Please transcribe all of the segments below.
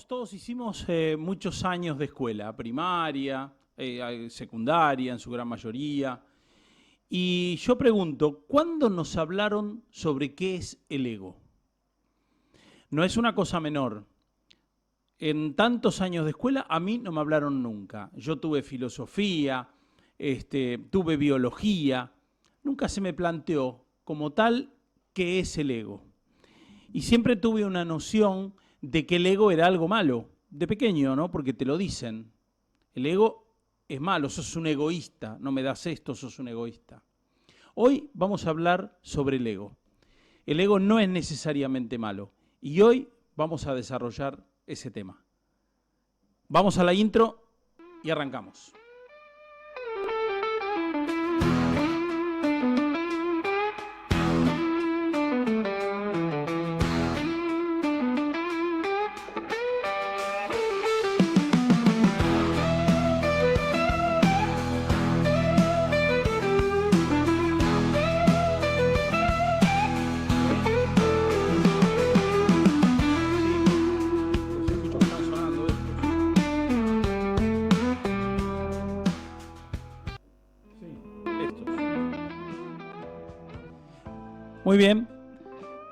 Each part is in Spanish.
Todos hicimos muchos años de escuela, primaria, secundaria en su gran mayoría. Y yo pregunto, ¿cuándo nos hablaron sobre qué es el ego? No es una cosa menor. En tantos años de escuela a mí no me hablaron nunca. Yo tuve filosofía, tuve biología. Nunca se me planteó como tal qué es el ego. Y siempre tuve una noción de que el ego era algo malo, de pequeño, ¿no? Porque te lo dicen. El ego es malo, sos un egoísta, no me das esto, sos un egoísta. Hoy vamos a hablar sobre el ego. El ego no es necesariamente malo. Y hoy vamos a desarrollar ese tema. Vamos a la intro y arrancamos. Muy bien,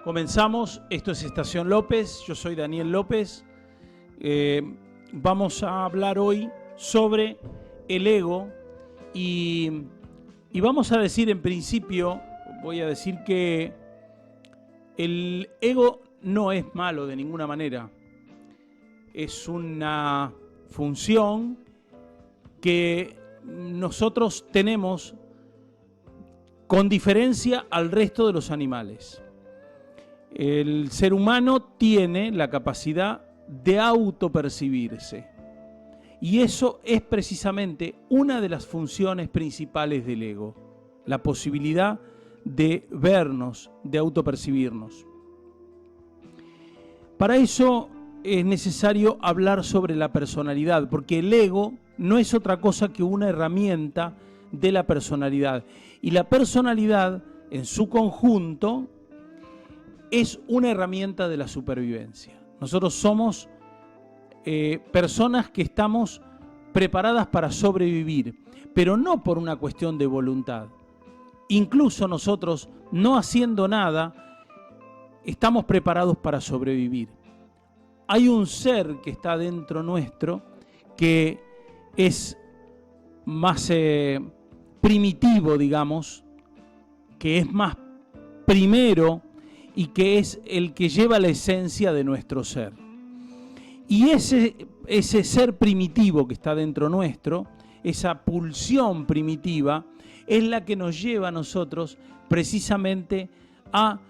comenzamos. Esto es Estación López, yo soy Daniel López. Vamos a hablar hoy sobre el ego y vamos a decir en principio, voy a decir que el ego no es malo de ninguna manera. Es una función que nosotros tenemos con diferencia al resto de los animales. El ser humano tiene la capacidad de autopercibirse. Y eso es precisamente una de las funciones principales del ego. La posibilidad de vernos, de autopercibirnos. Para eso es necesario hablar sobre la personalidad, porque el ego no es otra cosa que una herramienta de la personalidad. Y la personalidad, en su conjunto, es una herramienta de la supervivencia. Nosotros somos personas que estamos preparadas para sobrevivir, pero no por una cuestión de voluntad. Incluso nosotros, no haciendo nada, estamos preparados para sobrevivir. Hay un ser que está dentro nuestro que es más primitivo, digamos, que es más primero y que es el que lleva la esencia de nuestro ser. Y ese ser primitivo que está dentro nuestro, esa pulsión primitiva, es la que nos lleva a nosotros precisamente a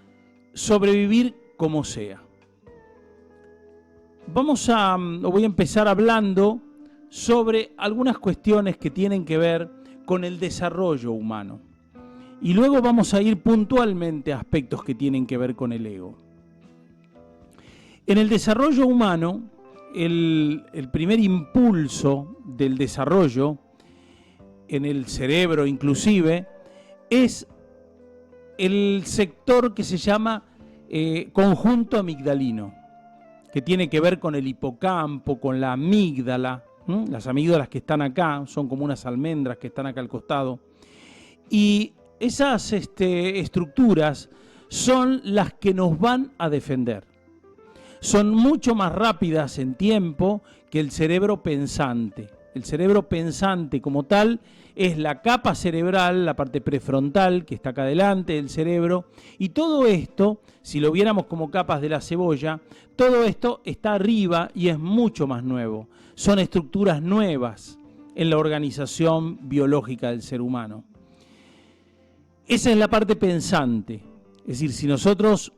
sobrevivir como sea. Voy a empezar hablando sobre algunas cuestiones que tienen que ver con el desarrollo humano. Y luego vamos a ir puntualmente a aspectos que tienen que ver con el ego. En el desarrollo humano, el primer impulso del desarrollo, en el cerebro inclusive, es el sector que se llama conjunto amigdalino, que tiene que ver con el hipocampo, con la amígdala. Las amígdalas que están acá, son como unas almendras que están acá al costado. Y esas estructuras son las que nos van a defender. Son mucho más rápidas en tiempo que el cerebro pensante. El cerebro pensante como tal es la capa cerebral, la parte prefrontal que está acá adelante del cerebro. Y todo esto, si lo viéramos como capas de la cebolla, todo esto está arriba y es mucho más nuevo. Son estructuras nuevas en la organización biológica del ser humano. Esa es la parte pensante. Es decir, si nosotros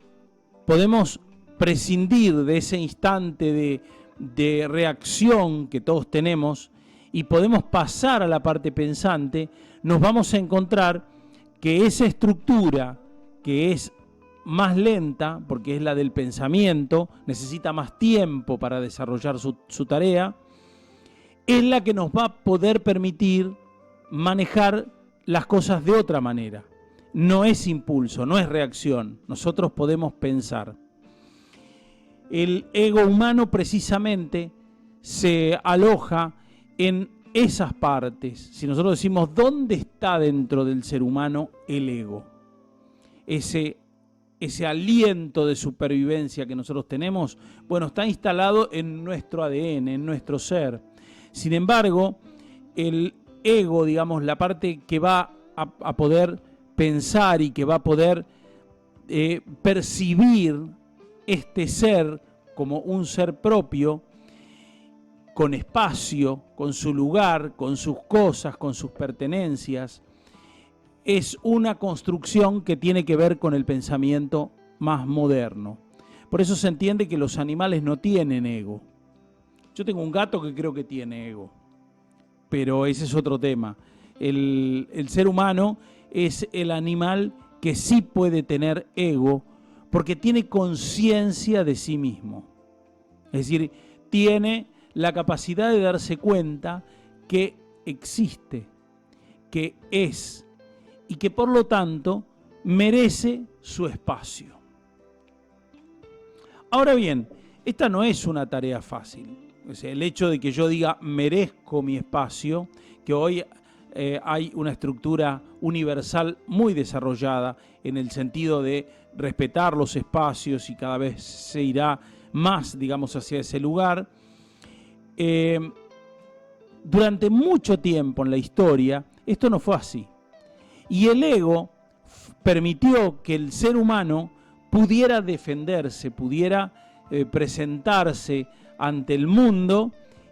podemos prescindir de ese instante de reacción que todos tenemos y podemos pasar a la parte pensante, nos vamos a encontrar que esa estructura que es más lenta, porque es la del pensamiento, necesita más tiempo para desarrollar su tarea, es la que nos va a poder permitir manejar las cosas de otra manera. No es impulso, no es reacción. Nosotros podemos pensar. El ego humano precisamente se aloja en esas partes. Si nosotros decimos, ¿dónde está dentro del ser humano el ego? Ese aliento de supervivencia que nosotros tenemos, bueno, está instalado en nuestro ADN, en nuestro ser. Sin embargo, el ego, digamos, la parte que va a poder pensar y que va a poder percibir este ser como un ser propio, con espacio, con su lugar, con sus cosas, con sus pertenencias, es una construcción que tiene que ver con el pensamiento más moderno. Por eso se entiende que los animales no tienen ego. Yo tengo un gato que creo que tiene ego, pero ese es otro tema. El ser humano es el animal que sí puede tener ego porque tiene conciencia de sí mismo. Es decir, tiene la capacidad de darse cuenta que existe, que es, y que por lo tanto merece su espacio. Ahora bien, esta no es una tarea fácil. O sea, el hecho de que yo diga merezco mi espacio, que hoy hay una estructura universal muy desarrollada en el sentido de respetar los espacios y cada vez se irá más, digamos, hacia ese lugar. Durante mucho tiempo en la historia esto no fue así. Y el ego permitió que el ser humano pudiera defenderse, pudiera presentarse ante el mundo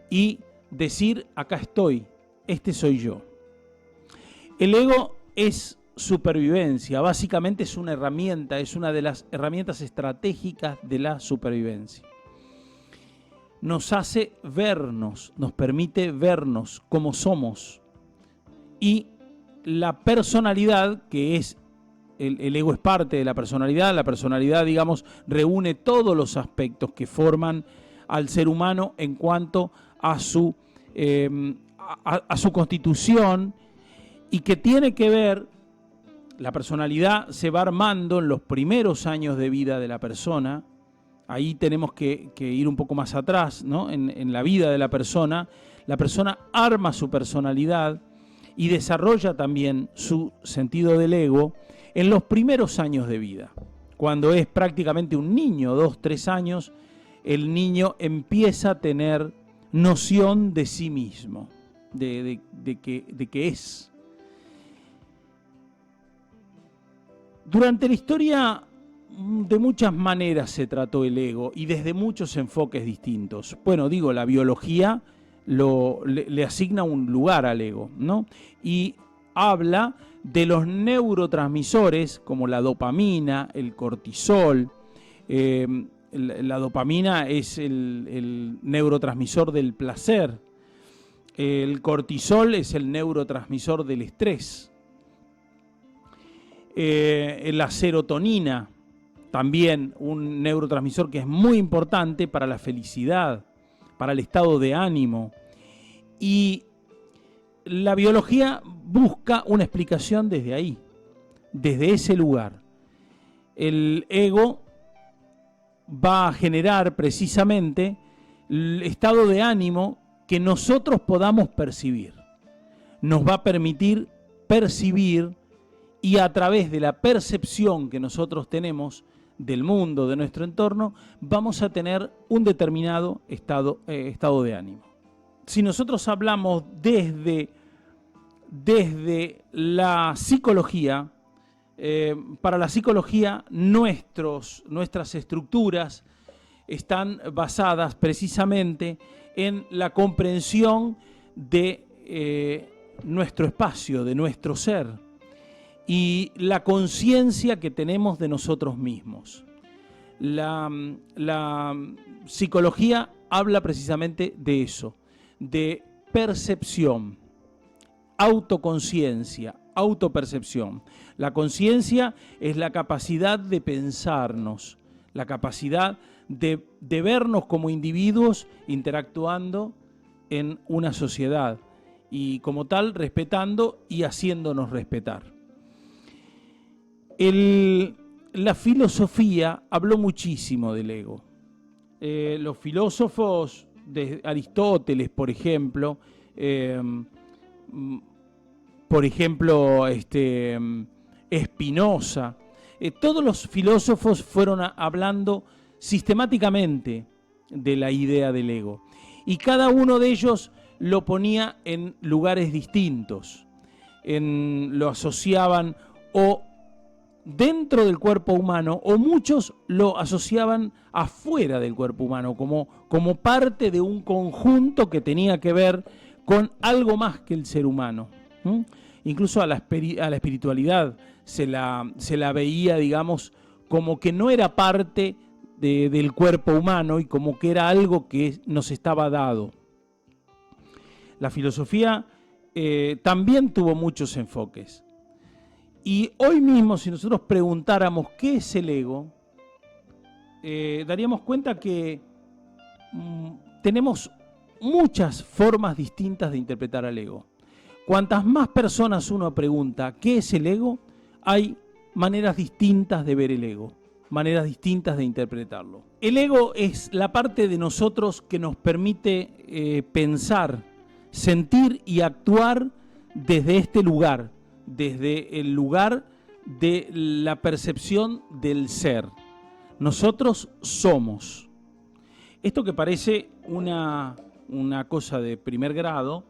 y decir, acá estoy, este soy yo. El ego es supervivencia, básicamente es una herramienta, es una de las herramientas estratégicas de la supervivencia. Nos hace vernos, nos permite vernos como somos. Y la personalidad, que es el ego es parte de la personalidad, digamos, reúne todos los aspectos que forman al ser humano en cuanto a su constitución, y que tiene que ver, la personalidad se va armando en los primeros años de vida de la persona. Ahí tenemos que ir un poco más atrás, ¿no? En la vida de la persona arma su personalidad y desarrolla también su sentido del ego en los primeros años de vida. Cuando es prácticamente un niño, 2, 3 años, el niño empieza a tener noción de sí mismo, de que es. Durante la historia, de muchas maneras se trató el ego y desde muchos enfoques distintos. Bueno, digo, la biología le asigna un lugar al ego, ¿no? Y habla de los neurotransmisores como la dopamina, el cortisol. La dopamina es el neurotransmisor del placer. El cortisol es el neurotransmisor del estrés. La serotonina, también un neurotransmisor que es muy importante para la felicidad, para el estado de ánimo. Y la biología busca una explicación desde ahí, desde ese lugar. El ego va a generar precisamente el estado de ánimo que nosotros podamos percibir. Nos va a permitir percibir, y a través de la percepción que nosotros tenemos del mundo, de nuestro entorno, vamos a tener un determinado estado de ánimo. Si nosotros hablamos desde la psicología, para la psicología nuestras estructuras están basadas precisamente en la comprensión de nuestro espacio, de nuestro ser, y la conciencia que tenemos de nosotros mismos. La psicología habla precisamente de eso, de percepción, autoconciencia, autopercepción. La conciencia es la capacidad de pensarnos, la capacidad de vernos como individuos interactuando en una sociedad y como tal respetando y haciéndonos respetar. La filosofía habló muchísimo del ego. los filósofos de Aristóteles, por ejemplo, Spinoza, todos los filósofos fueron hablando sistemáticamente de la idea del ego. Y cada uno de ellos lo ponía en lugares distintos. Lo asociaban o dentro del cuerpo humano, o muchos lo asociaban afuera del cuerpo humano, como parte de un conjunto que tenía que ver con algo más que el ser humano. Incluso a la espiritualidad se la veía, digamos, como que no era parte del cuerpo humano y como que era algo que nos estaba dado. La filosofía también tuvo muchos enfoques. Y hoy mismo, si nosotros preguntáramos qué es el ego, daríamos cuenta que tenemos muchas formas distintas de interpretar al ego. Cuantas más personas uno pregunta qué es el ego, hay maneras distintas de ver el ego, maneras distintas de interpretarlo. El ego es la parte de nosotros que nos permite pensar, sentir y actuar desde este lugar, desde el lugar de la percepción del ser. Nosotros somos. Esto que parece una cosa de primer grado,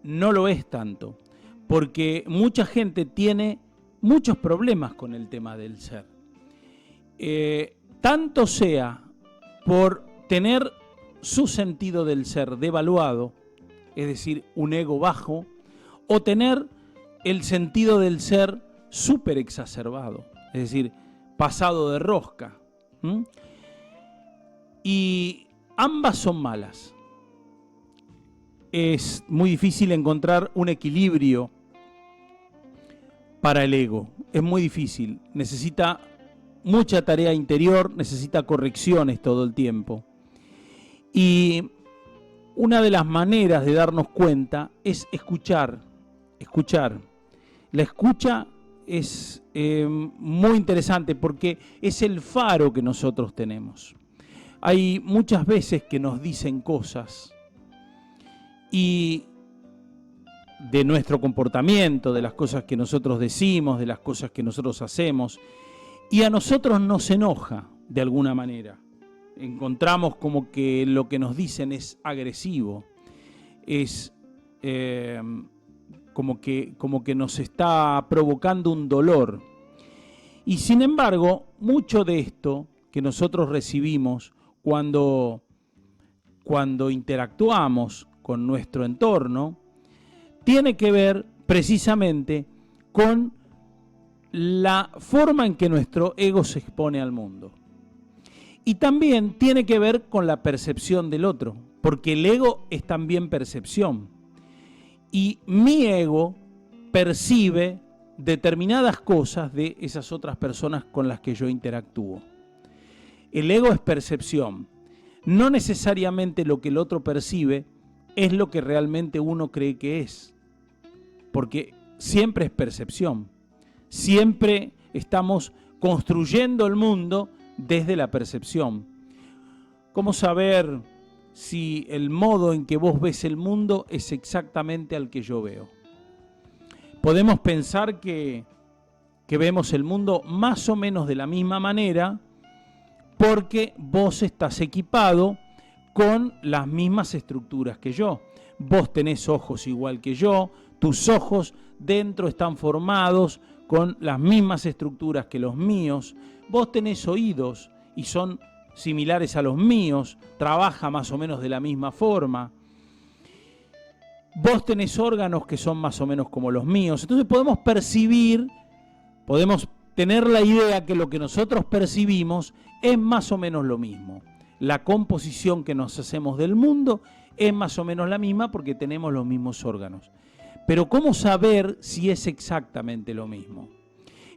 no lo es tanto, porque mucha gente tiene muchos problemas con el tema del ser. Tanto sea por tener su sentido del ser devaluado, es decir, un ego bajo, o tener el sentido del ser súper exacerbado, es decir, pasado de rosca. Y ambas son malas. Es muy difícil encontrar un equilibrio para el ego. Es muy difícil. Necesita mucha tarea interior, necesita correcciones todo el tiempo. Y una de las maneras de darnos cuenta es escuchar. La escucha es muy interesante porque es el faro que nosotros tenemos. Hay muchas veces que nos dicen cosas y de nuestro comportamiento, de las cosas que nosotros decimos, de las cosas que nosotros hacemos, y a nosotros nos enoja de alguna manera. Encontramos como que lo que nos dicen es agresivo, es como que nos está provocando un dolor. Y sin embargo, mucho de esto que nosotros recibimos cuando interactuamos con nuestro entorno, tiene que ver precisamente con la forma en que nuestro ego se expone al mundo. Y también tiene que ver con la percepción del otro, porque el ego es también percepción. Y mi ego percibe determinadas cosas de esas otras personas con las que yo interactúo. El ego es percepción. No necesariamente lo que el otro percibe es lo que realmente uno cree que es. Porque siempre es percepción. Siempre estamos construyendo el mundo desde la percepción. ¿Cómo saber si el modo en que vos ves el mundo es exactamente al que yo veo? Podemos pensar que vemos el mundo más o menos de la misma manera porque vos estás equipado con las mismas estructuras que yo. Vos tenés ojos igual que yo, tus ojos dentro están formados con las mismas estructuras que los míos. Vos tenés oídos y son similares a los míos, trabaja más o menos de la misma forma. Vos tenés órganos que son más o menos como los míos. Entonces podemos percibir, podemos tener la idea que lo que nosotros percibimos es más o menos lo mismo. La composición que nos hacemos del mundo es más o menos la misma porque tenemos los mismos órganos. Pero ¿cómo saber si es exactamente lo mismo?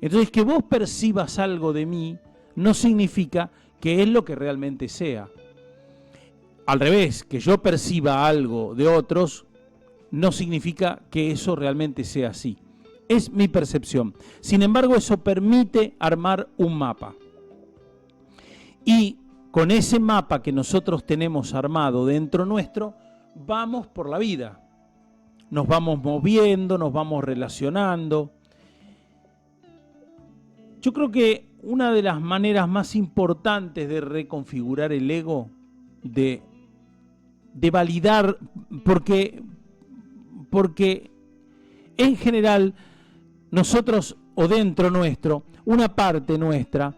Entonces, que vos percibas algo de mí no significa que es lo que realmente sea. Al revés, que yo perciba algo de otros no significa que eso realmente sea así. Es mi percepción. Sin embargo, eso permite armar un mapa. Y con ese mapa que nosotros tenemos armado dentro nuestro, vamos por la vida. Nos vamos moviendo, nos vamos relacionando. Yo creo que una de las maneras más importantes de reconfigurar el ego, de validar, porque en general nosotros, o dentro nuestro, una parte nuestra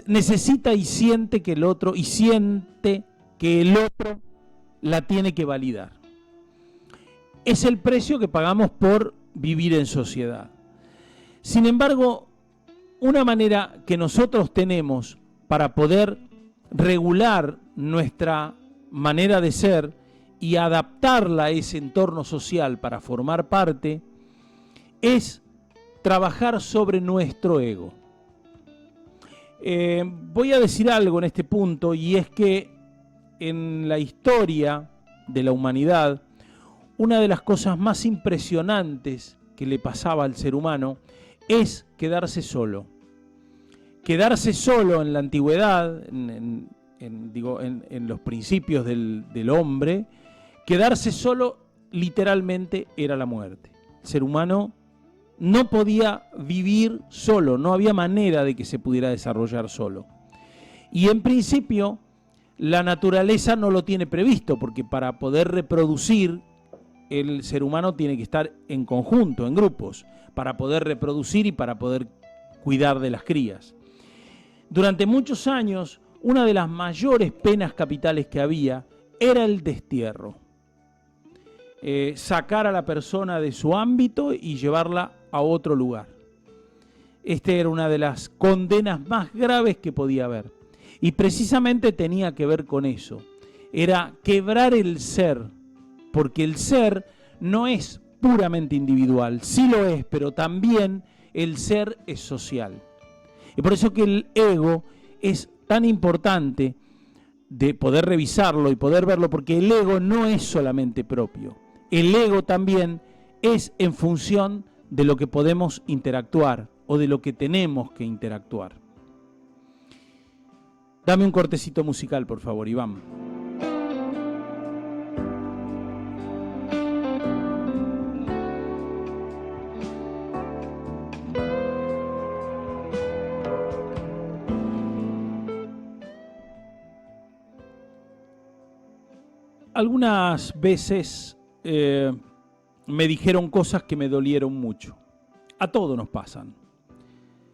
necesita y siente que el otro la tiene que validar. Es el precio que pagamos por vivir en sociedad. Sin embargo, una manera que nosotros tenemos para poder regular nuestra manera de ser y adaptarla a ese entorno social para formar parte, es trabajar sobre nuestro ego. Voy a decir algo en este punto, y es que en la historia de la humanidad, una de las cosas más impresionantes que le pasaba al ser humano es quedarse solo. Quedarse solo en la antigüedad, en los principios del hombre, quedarse solo literalmente era la muerte. El ser humano no podía vivir solo, no había manera de que se pudiera desarrollar solo. Y en principio la naturaleza no lo tiene previsto, porque para poder reproducir el ser humano tiene que estar en conjunto, en grupos, para poder reproducir y para poder cuidar de las crías. Durante muchos años, una de las mayores penas capitales que había era el destierro. Sacar a la persona de su ámbito y llevarla a otro lugar. Esta era una de las condenas más graves que podía haber. Y precisamente tenía que ver con eso. Era quebrar el ser, porque el ser no es puramente individual. Sí lo es, pero también el ser es social. Y por eso que el ego es tan importante de poder revisarlo y poder verlo, porque el ego no es solamente propio. El ego también es en función de lo que podemos interactuar o de lo que tenemos que interactuar. Dame un cortecito musical, por favor, Iván. Algunas veces me dijeron cosas que me dolieron mucho. A todos nos pasan.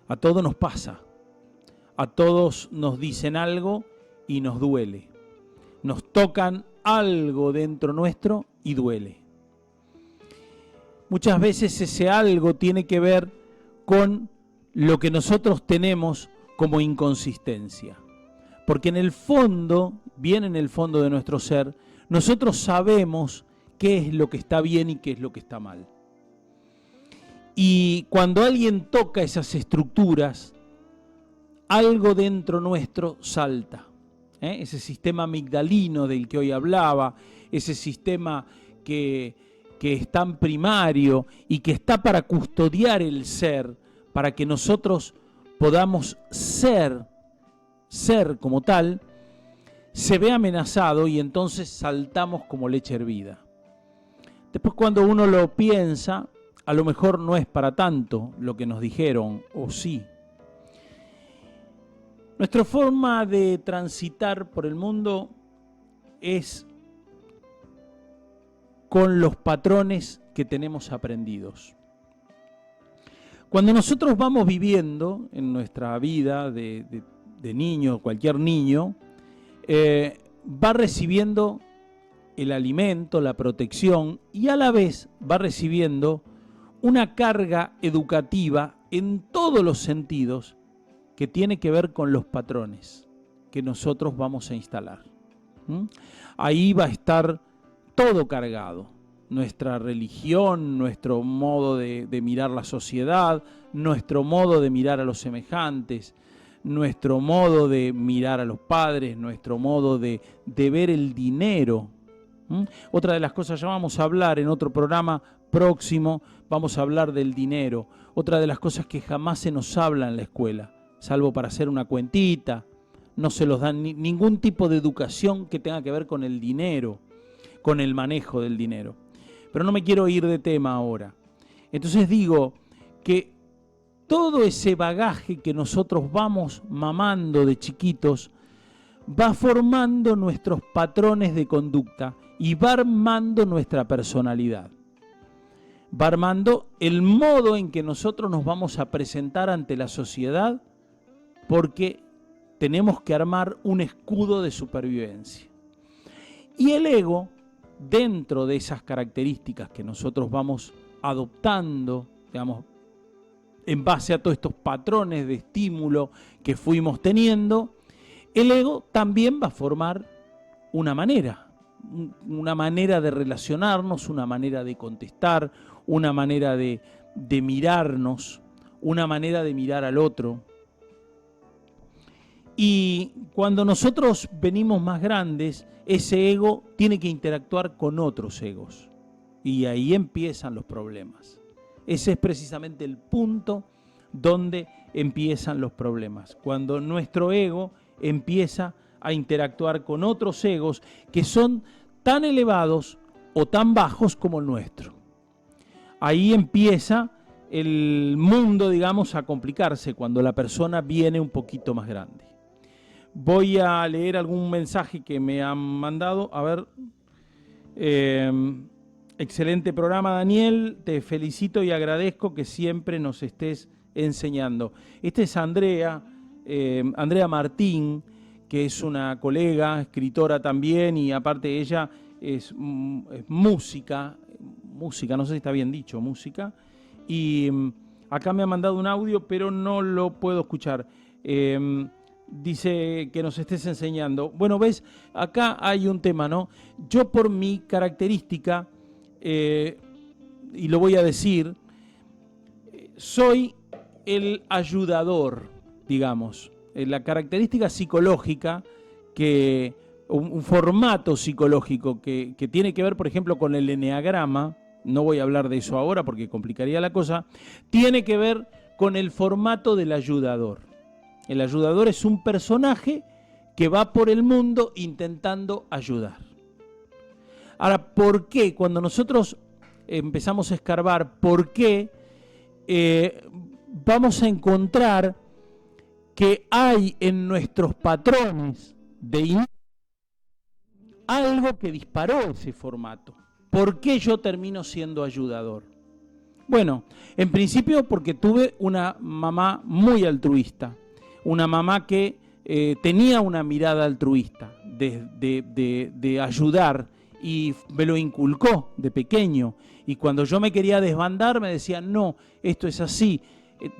A todos nos pasa. A todos nos dicen algo y nos duele. Nos tocan algo dentro nuestro y duele. Muchas veces ese algo tiene que ver con lo que nosotros tenemos como inconsistencia. Porque en el fondo, bien en el fondo de nuestro ser, nosotros sabemos qué es lo que está bien y qué es lo que está mal. Y cuando alguien toca esas estructuras, algo dentro nuestro salta. Ese sistema amigdalino del que hoy hablaba, ese sistema que es tan primario y que está para custodiar el ser, para que nosotros podamos ser como tal, se ve amenazado y entonces saltamos como leche hervida. Después, cuando uno lo piensa, a lo mejor no es para tanto lo que nos dijeron, o sí. Nuestra forma de transitar por el mundo es con los patrones que tenemos aprendidos. Cuando nosotros vamos viviendo en nuestra vida de niño, cualquier niño, va recibiendo el alimento, la protección, y a la vez va recibiendo una carga educativa en todos los sentidos que tiene que ver con los patrones que nosotros vamos a instalar. Ahí va a estar todo cargado. Nuestra religión, nuestro modo de mirar la sociedad, nuestro modo de mirar a los semejantes, nuestro modo de mirar a los padres, nuestro modo de ver el dinero. Otra de las cosas, ya vamos a hablar en otro programa próximo, vamos a hablar del dinero. Otra de las cosas que jamás se nos habla en la escuela, salvo para hacer una cuentita, no se los dan ningún tipo de educación que tenga que ver con el dinero, con el manejo del dinero. Pero no me quiero ir de tema ahora. Entonces digo que todo ese bagaje que nosotros vamos mamando de chiquitos va formando nuestros patrones de conducta y va armando nuestra personalidad. Va armando el modo en que nosotros nos vamos a presentar ante la sociedad, porque tenemos que armar un escudo de supervivencia. Y el ego, dentro de esas características que nosotros vamos adoptando, digamos, en base a todos estos patrones de estímulo que fuimos teniendo, el ego también va a formar una manera de relacionarnos, una manera de contestar, una manera de mirarnos, una manera de mirar al otro. Y cuando nosotros venimos más grandes, ese ego tiene que interactuar con otros egos. Y ahí empiezan los problemas. Ese es precisamente el punto donde empiezan los problemas. Cuando nuestro ego empieza a interactuar con otros egos que son tan elevados o tan bajos como el nuestro. Ahí empieza el mundo, digamos, a complicarse cuando la persona viene un poquito más grande. Voy a leer algún mensaje que me han mandado. A ver. Excelente programa, Daniel. Te felicito y agradezco que siempre nos estés enseñando. Este es Andrea Martín, que es una colega, escritora también, y aparte ella es música, no sé si está bien dicho, música. Y acá me ha mandado un audio, pero no lo puedo escuchar. Dice que nos estés enseñando. Bueno, ves, acá hay un tema, ¿no? Yo por mi característica, y lo voy a decir, soy el ayudador, digamos. La característica psicológica, un formato psicológico que tiene que ver, por ejemplo, con el eneagrama, no voy a hablar de eso ahora porque complicaría la cosa, tiene que ver con el formato del ayudador. El ayudador es un personaje que va por el mundo intentando ayudar. Ahora, ¿por qué? Cuando nosotros empezamos a escarbar, ¿por qué? Vamos a encontrar que hay en nuestros patrones de algo que disparó ese formato. ¿Por qué yo termino siendo ayudador? Bueno, en principio porque tuve una mamá muy altruista. Una mamá que tenía una mirada altruista de ayudar, y me lo inculcó de pequeño. Y cuando yo me quería desbandar me decía, no, esto es así,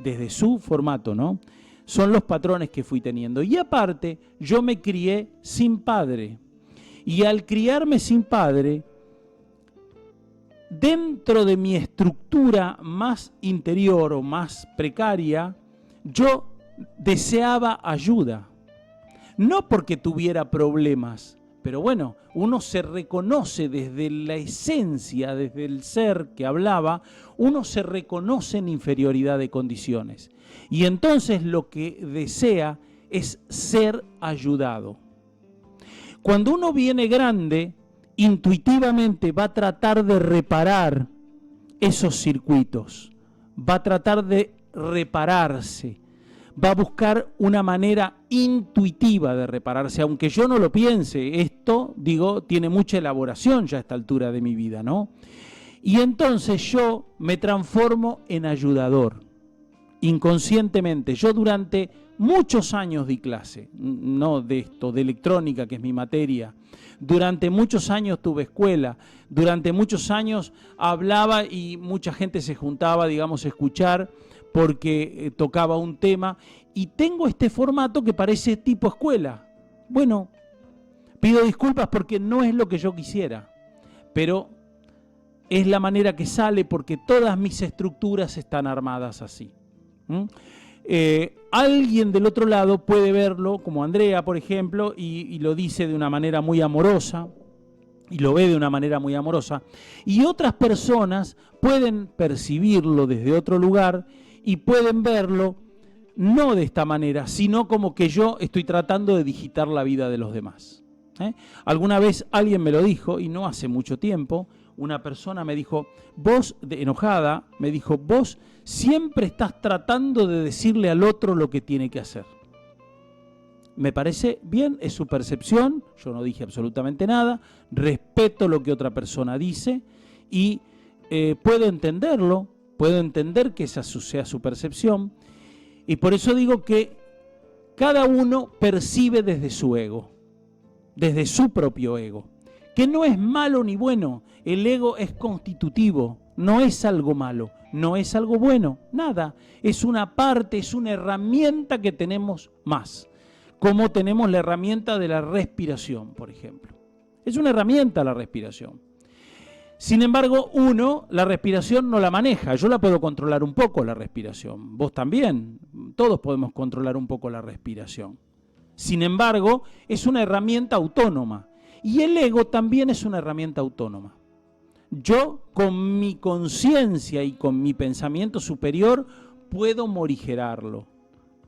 desde su formato, ¿no? Son los patrones que fui teniendo. Y aparte, yo me crié sin padre. Y al criarme sin padre, dentro de mi estructura más interior o más precaria, yo deseaba ayuda, no porque tuviera problemas, pero bueno, uno se reconoce desde la esencia, desde el ser que hablaba, uno se reconoce en inferioridad de condiciones, y entonces lo que desea es ser ayudado. Cuando uno viene grande, intuitivamente va a tratar de reparar esos circuitos, va a tratar de repararse, va a buscar una manera intuitiva de repararse, aunque yo no lo piense. Esto, digo, tiene mucha elaboración ya a esta altura de mi vida, ¿no? Y entonces yo me transformo en ayudador, inconscientemente. Yo durante muchos años di clase, no de esto, de electrónica, que es mi materia. Durante muchos años tuve escuela, durante muchos años hablaba y mucha gente se juntaba, digamos, a escuchar, porque tocaba un tema, y tengo este formato que parece tipo escuela. Bueno, pido disculpas porque no es lo que yo quisiera, pero es la manera que sale porque todas mis estructuras están armadas así. Alguien del otro lado puede verlo, como Andrea, por ejemplo, y lo dice de una manera muy amorosa, y lo ve de una manera muy amorosa, y otras personas pueden percibirlo desde otro lugar y pueden verlo no de esta manera, sino como que yo estoy tratando de digitar la vida de los demás. Alguna vez alguien me lo dijo, y no hace mucho tiempo, una persona me dijo, vos, enojada, me dijo, vos siempre estás tratando de decirle al otro lo que tiene que hacer. Me parece bien, es su percepción, yo no dije absolutamente nada, respeto lo que otra persona dice y puedo entenderlo, puedo entender que esa sea su percepción, y por eso digo que cada uno percibe desde su ego, desde su propio ego, que no es malo ni bueno. El ego es constitutivo, no es algo malo, no es algo bueno, nada, es una parte, es una herramienta que tenemos más, como tenemos la herramienta de la respiración, por ejemplo. Es una herramienta la respiración. Sin embargo, la respiración no la maneja. Yo la puedo controlar un poco, la respiración. Vos también. Todos podemos controlar un poco la respiración. Sin embargo, es una herramienta autónoma. Y el ego también es una herramienta autónoma. Yo, con mi conciencia y con mi pensamiento superior, puedo morigerarlo,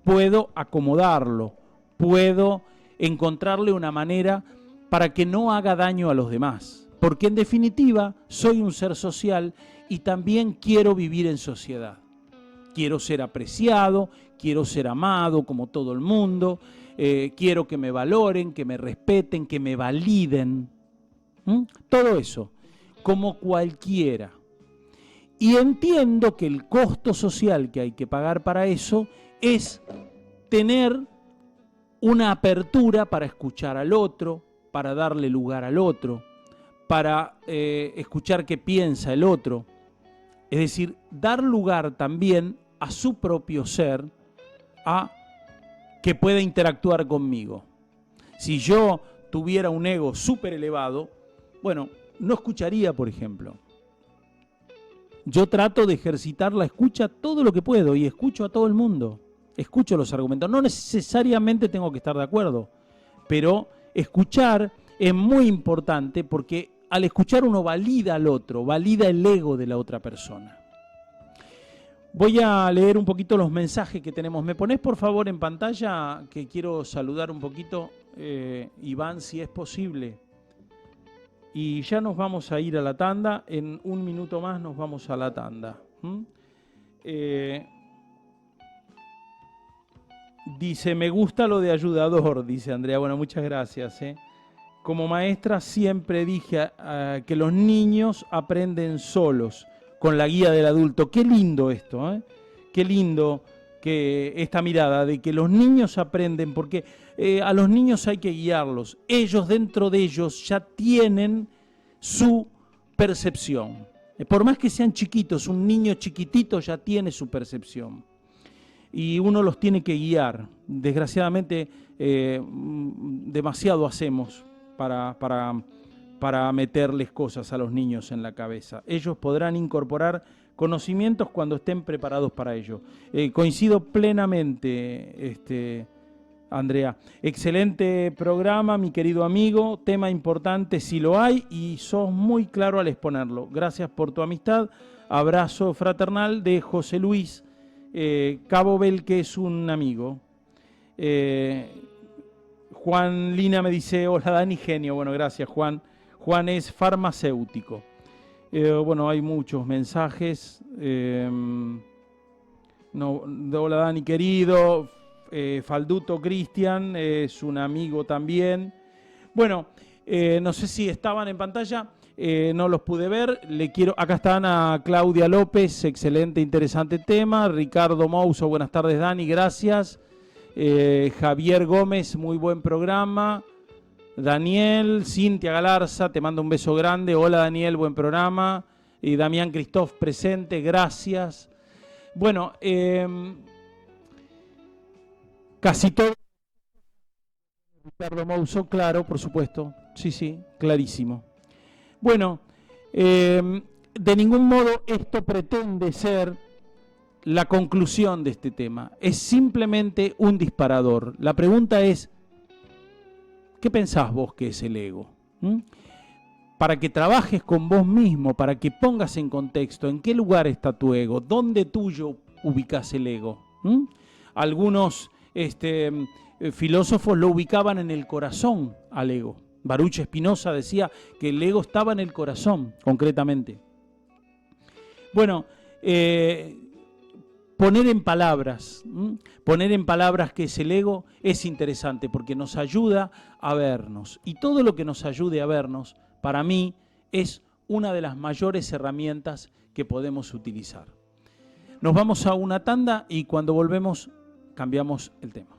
puedo acomodarlo, puedo encontrarle una manera para que no haga daño a los demás. Porque en definitiva soy un ser social y también quiero vivir en sociedad. Quiero ser apreciado, quiero ser amado como todo el mundo, quiero que me valoren, que me respeten, que me validen. Todo eso, como cualquiera. Y entiendo que el costo social que hay que pagar para eso es tener una apertura para escuchar al otro, para darle lugar al otro, para escuchar qué piensa el otro. Es decir, dar lugar también a su propio ser, a que pueda interactuar conmigo. Si yo tuviera un ego súper elevado, bueno, no escucharía, por ejemplo. Yo trato de ejercitar la escucha todo lo que puedo y escucho a todo el mundo. Escucho los argumentos. No necesariamente tengo que estar de acuerdo, pero escuchar es muy importante porque al escuchar uno valida al otro, valida el ego de la otra persona. Voy a leer un poquito los mensajes que tenemos. ¿Me ponés por favor en pantalla? Que quiero saludar un poquito, Iván, si es posible. Y ya nos vamos a ir a la tanda. En un minuto más nos vamos a la tanda. Dice, me gusta lo de ayudador, dice Andrea. Bueno, muchas gracias. Como maestra siempre dije que los niños aprenden solos, con la guía del adulto. Qué lindo esto, qué lindo que esta mirada de que los niños aprenden, porque a los niños hay que guiarlos. Ellos, dentro de ellos, ya tienen su percepción. Por más que sean chiquitos, un niño chiquitito ya tiene su percepción. Y uno los tiene que guiar. Desgraciadamente, demasiado hacemos para meterles cosas a los niños en la cabeza. Ellos podrán incorporar conocimientos cuando estén preparados para ello. Coincido plenamente, Andrea. Excelente programa, mi querido amigo. Tema importante si lo hay y sos muy claro al exponerlo. Gracias por tu amistad. Abrazo fraternal de José Luis Cabo Bel, que es un amigo. Juan Lina me dice, hola Dani, genio. Bueno, gracias Juan. Juan es farmacéutico. Bueno, hay muchos mensajes. Hola Dani, querido. Falduto Cristian es un amigo también. Bueno, no sé si estaban en pantalla. No los pude ver. Acá están a Claudia López, excelente, interesante tema. Ricardo Mouso, buenas tardes Dani, gracias. Javier Gómez, muy buen programa. Daniel, Cintia Galarza, te mando un beso grande. Hola Daniel, buen programa. Y Damián Cristóf presente, gracias. Bueno, casi todo. Ricardo Mouso, claro, por supuesto. Sí, clarísimo. Bueno, de ningún modo esto pretende ser la conclusión de este tema. Es simplemente un disparador. La pregunta es, ¿qué pensás vos que es el ego? Para que trabajes con vos mismo, para que pongas en contexto en qué lugar está tu ego, dónde tuyo ubicás el ego. Algunos filósofos lo ubicaban en el corazón al ego. Baruch Spinoza decía que el ego estaba en el corazón, concretamente. Bueno, poner en palabras qué es el ego es interesante porque nos ayuda a vernos. Y todo lo que nos ayude a vernos, para mí, es una de las mayores herramientas que podemos utilizar. Nos vamos a una tanda y cuando volvemos cambiamos el tema.